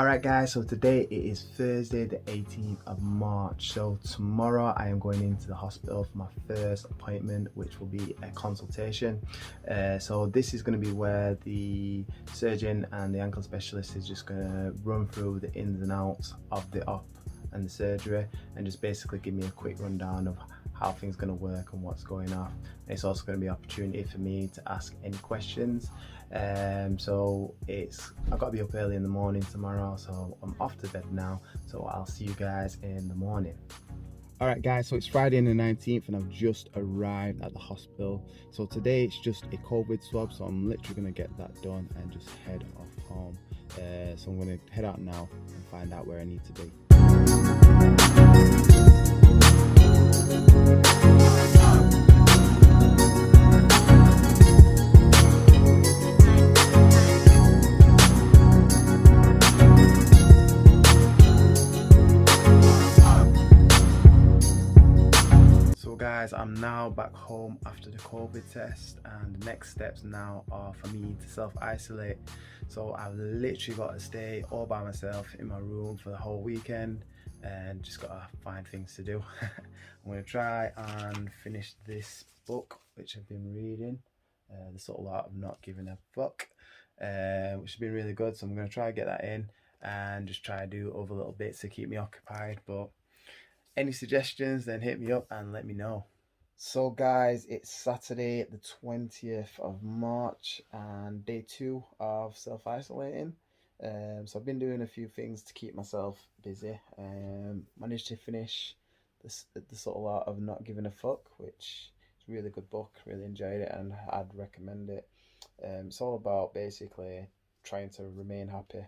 Alright guys, so today it is Thursday the 18th of March. So tomorrow I am going into the hospital for my first appointment, which will be a consultation. So this is going to be where the surgeon and the ankle specialist is just going to run through the ins and outs of the op and the surgery and just basically give me a quick rundown of how things are going to work and what's going on. It's also going to be an opportunity for me to ask any questions. So I've got to be up early in the morning tomorrow, so I'm off to bed now, so I'll see you guys in the morning. Alright guys, so it's Friday the 19th and I've just arrived at the hospital. So today it's just a COVID swab, so I'm literally going to get that done and just head off home. So I'm going to head out now and find out where I need to be. Guys, I'm now back home after the COVID test, and the next steps now are for me to self-isolate. So I've literally got to stay all by myself in my room for the whole weekend and just got to find things to do. I'm going to try and finish this book which I've been reading, The Subtle Art of Not Giving a Fuck, which has been really good. So I'm going to try and get that in and just try to do other little bits to keep me occupied. But any suggestions, then hit me up and let me know. So guys, it's Saturday the 20th of March and day 2 of self-isolating. So I've been doing a few things to keep myself busy. Managed to finish the Subtle Art of Not Giving a Fuck, which is a really good book. Really enjoyed it and I'd recommend it. It's all about basically trying to remain happy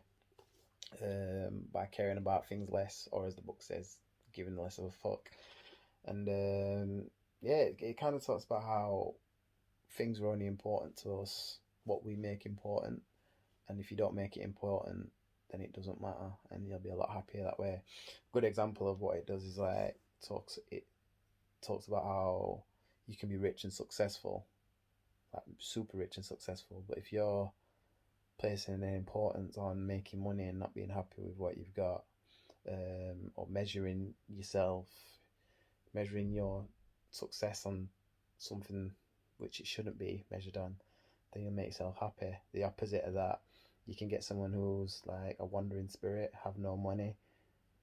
by caring about things less, or as the book says, giving less of a fuck. And yeah, it kind of talks about how things are only important to us what we make important, and if you don't make it important, then it doesn't matter, and you'll be a lot happier that way. A good example of what it does is like it talks about how you can be rich and successful, like super rich and successful, but if you're placing an importance on making money and not being happy with what you've got, or measuring your success on something which it shouldn't be measured on, then you'll make yourself happy. The opposite of that, you can get someone who's like a wandering spirit, have no money,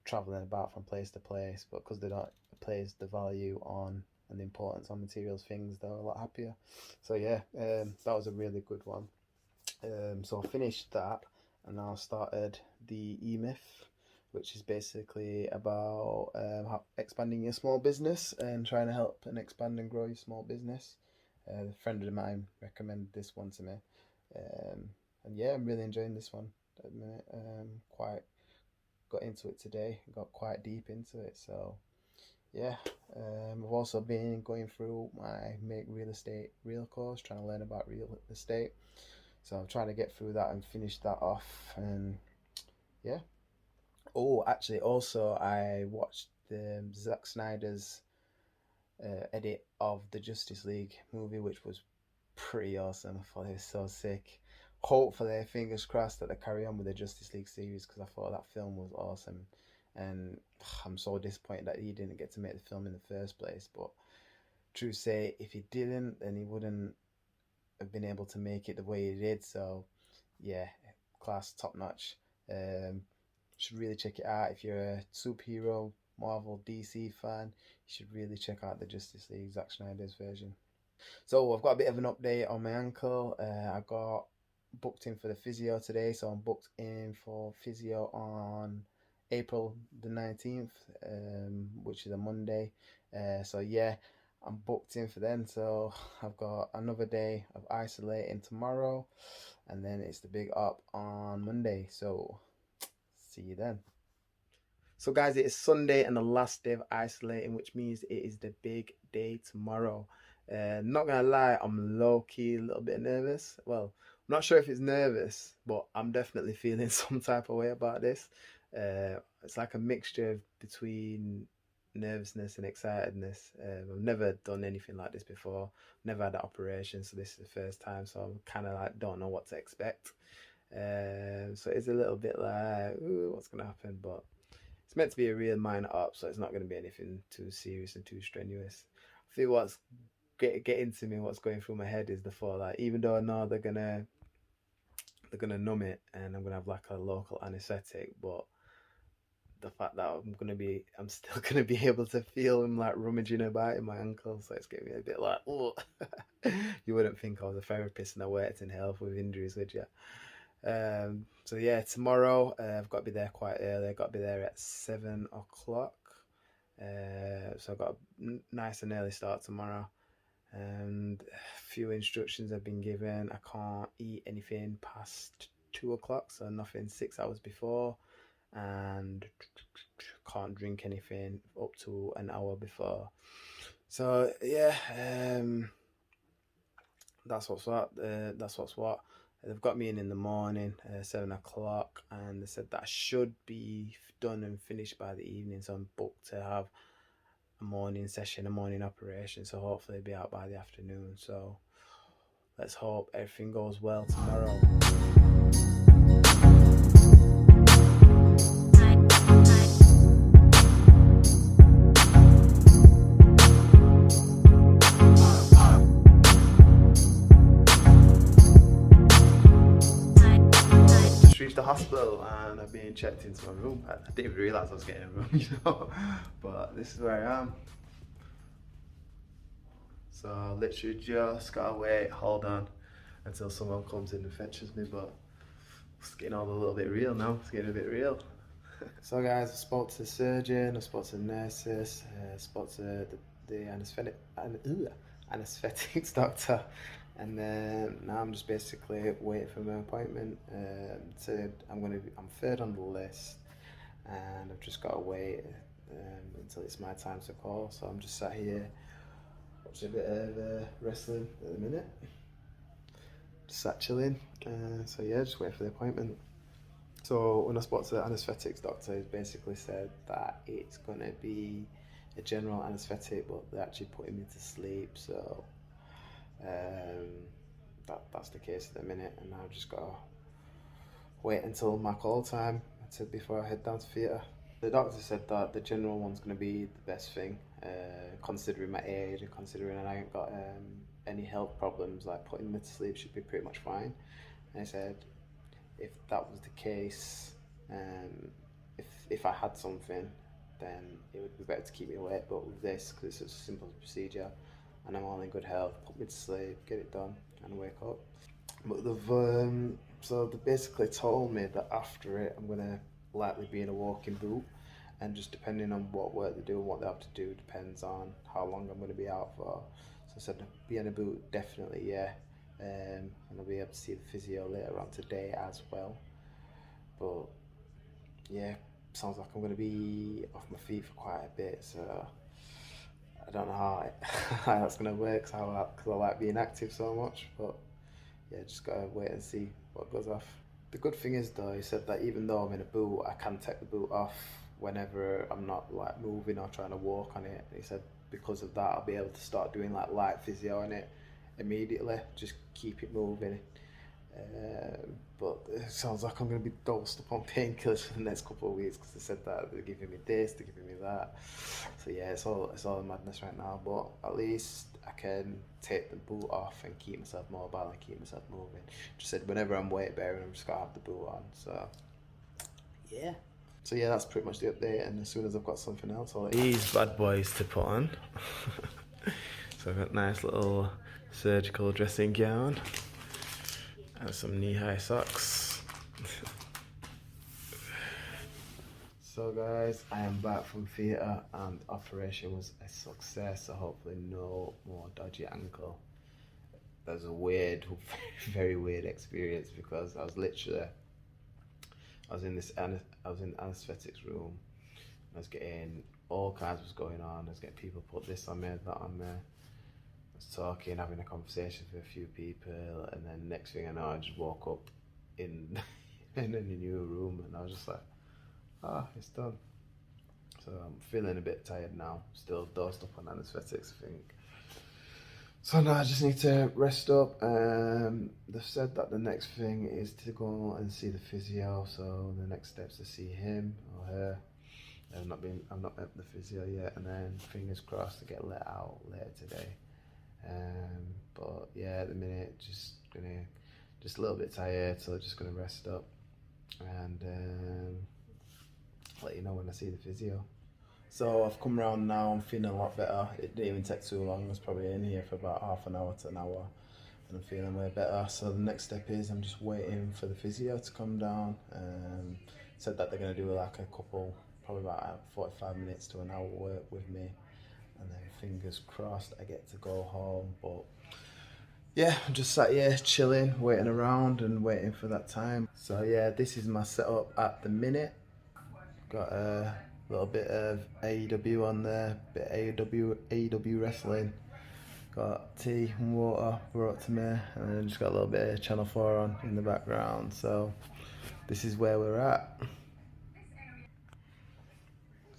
traveling about from place to place, but because they don't place the value on and the importance on materials things, they're a lot happier. So yeah, that was a really good one. So I finished that and now started the E-Myth, which is basically about expanding your small business and trying to help and expand and grow your small business. A friend of mine recommended this one to me, and yeah, I'm really enjoying this one at the minute. Quite got into it today, got quite deep into it, so yeah. I've also been going through my Make Real Estate Real course, trying to learn about real estate, so I'm trying to get through that and finish that off, and yeah. Oh, actually, also I watched Zack Snyder's edit of the Justice League movie, which was pretty awesome. I thought it was so sick. Hopefully, fingers crossed that they carry on with the Justice League series, because I thought that film was awesome, and I'm so disappointed that he didn't get to make the film in the first place. But true say, if he didn't, then he wouldn't have been able to make it the way he did. So yeah, class, top notch. Should really check it out if you're a superhero, Marvel, DC fan. You should really check out the Justice League, Zack Snyder's version. So I've got a bit of an update on my ankle. I got booked in for the physio today, so I'm booked in for physio on April the 19th, which is a Monday. So yeah, I'm booked in for then. So I've got another day of isolating tomorrow, and then it's the big up on Monday. So see you then. So guys, it is Sunday and the last day of isolating, which means it is the big day tomorrow. Not gonna lie, I'm low-key a little bit nervous. Well, I'm not sure if it's nervous, but I'm definitely feeling some type of way about this. It's like a mixture between nervousness and excitedness. I've never done anything like this before. Never had that operation, so this is the first time. So I'm kind of like don't know what to expect. So it's a little bit like, ooh, what's going to happen? But it's meant to be a real minor op, so it's not going to be anything too serious and too strenuous. I think what's getting to me, what's going through my head is the thought that even though I know they're gonna numb it and I'm gonna have like a local anesthetic, but the fact that I'm still gonna be able to feel him like rummaging about in my ankle, so it's getting me a bit like, oh. You wouldn't think I was a therapist and I worked in health with injuries, would you? So yeah, tomorrow I've got to be there quite early. I've got to be there at 7 o'clock. So I've got a nice and early start tomorrow. And a few instructions have been given. I can't eat anything past 2 o'clock, so nothing 6 hours before, and can't drink anything up to an hour before. So yeah, that's what's what. That's what's what. They've got me in the morning, 7 o'clock, and they said that I should be done and finished by the evening. So I'm booked to have a morning session, a morning operation. So hopefully I'll be out by the afternoon. So let's hope everything goes well tomorrow. Just reached the hospital and I've been checked into my room. I didn't even realise I was getting a room, you know. But this is where I am. So literally just gotta wait, hold on, until someone comes in and fetches me. But it's getting all a little bit real now. It's getting a bit real. So guys, I spoke to the surgeon, I spoke to the nurses, I spoke to the anaesthetics doctor, and then now I'm just basically waiting for my appointment. I'm third on the list, and I've just got to wait until it's my time to call. So I'm just sat here watching a bit of wrestling at the minute, just sat chilling. So yeah, just waiting for the appointment. So when I spoke to the anaesthetics doctor, he basically said that it's going to be a general anaesthetic, but they're actually putting me to sleep. So that's the case at the minute, and I've just got to wait until my call time before I head down to theatre. The doctor said that the general one's going to be the best thing, considering my age and considering I ain't got any health problems. Like putting me to sleep should be pretty much fine. And he said if that was the case, if I had something, then it would be better to keep me awake. But with this, because it's such a simple procedure, and I'm all in good health, put me to sleep, get it done, and wake up. But they basically told me that after it, I'm gonna likely be in a walking boot, and just depending on what work they do and what they have to do depends on how long I'm gonna be out for. So I said be in a boot, definitely, yeah. And I'll be able to see the physio later on today as well. But yeah, sounds like I'm going to be off my feet for quite a bit, so I don't know how that's going to work because I like being active so much. But yeah, just got to wait and see what goes off. The good thing is though, he said that even though I'm in a boot, I can take the boot off whenever I'm not like moving or trying to walk on it. He said because of that, I'll be able to start doing like light physio on it immediately, just keep it moving. But it sounds like I'm going to be dosed upon painkillers for the next couple of weeks because they said that they're giving me this, they're giving me that. So yeah, it's all madness right now. But at least I can take the boot off and keep myself mobile and keep myself moving. Just said whenever I'm weight bearing, I'm just gotta have the boot on. So yeah. So yeah, that's pretty much the update. And as soon as I've got something else, I'll let you know. These bad boys to put on. So I've got a nice little surgical dressing gown and some knee-high socks. So guys, I am back from theatre and the operation was a success, so hopefully no more dodgy ankle. That was a weird, very weird experience because I was in the anaesthetics room. I was getting all kinds was going on. I was getting people put this on me, that on me. I was talking, having a conversation with a few people, and then next thing I know, I just woke up in in a new room, and I was just like, it's done. So I'm feeling a bit tired now. Still dosed up on anaesthetics, I think. So now I just need to rest up. They've said that the next thing is to go and see the physio. So the next step's to see him or her. I've not met the physio yet, and then fingers crossed to get let out later today. But yeah, at the minute, just a little bit tired, so just gonna rest up and let you know when I see the physio. So I've come round now, I'm feeling a lot better. It didn't even take too long, I was probably in here for about half an hour to an hour, and I'm feeling way better. So the next step is I'm just waiting for the physio to come down. Said that they're going to do like a couple, probably about 45 minutes to an hour work with me, and then fingers crossed I get to go home. But yeah, I'm just sat here chilling, waiting around and waiting for that time. So yeah, this is my setup at the minute. Got a little bit of AEW on there, bit of AEW wrestling. Got tea and water brought to me, and then just got a little bit of Channel 4 on in the background. So this is where we're at.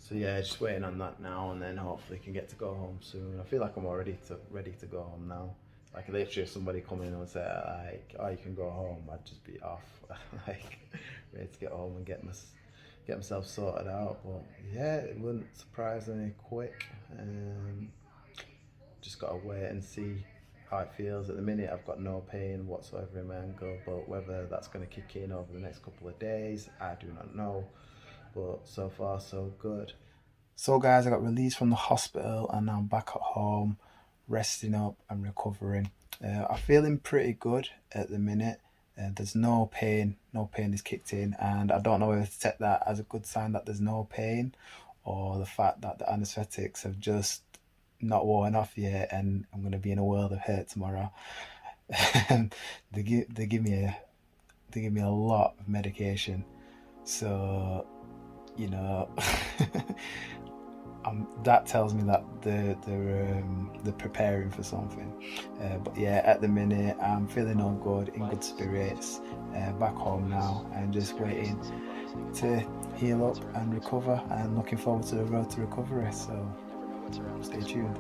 So yeah, just waiting on that now, and then hopefully can get to go home soon. I feel like I'm already ready to go home now. Like literally, if somebody come in and say like, "Oh, you can go home," I'd just be off, like ready to get home and get myself sorted out. But yeah, it wasn't surprisingly quick. Just gotta wait and see how it feels. At the minute, I've got no pain whatsoever in my ankle, but whether that's going to kick in over the next couple of days, I do not know. But so far, so good. So guys, I got released from the hospital and now I'm back at home, resting up and recovering. I'm feeling pretty good at the minute. There's no pain is kicked in, and I don't know whether to take that as a good sign that there's no pain, or the fact that the anesthetics have just not worn off yet and I'm going to be in a world of hurt tomorrow. they give me a lot of medication, so you know that tells me that they're preparing for something. But yeah, at the minute I'm feeling all good, in good spirits. Back home now and just waiting to heal up and recover, and looking forward to the road to recovery. So stay tuned.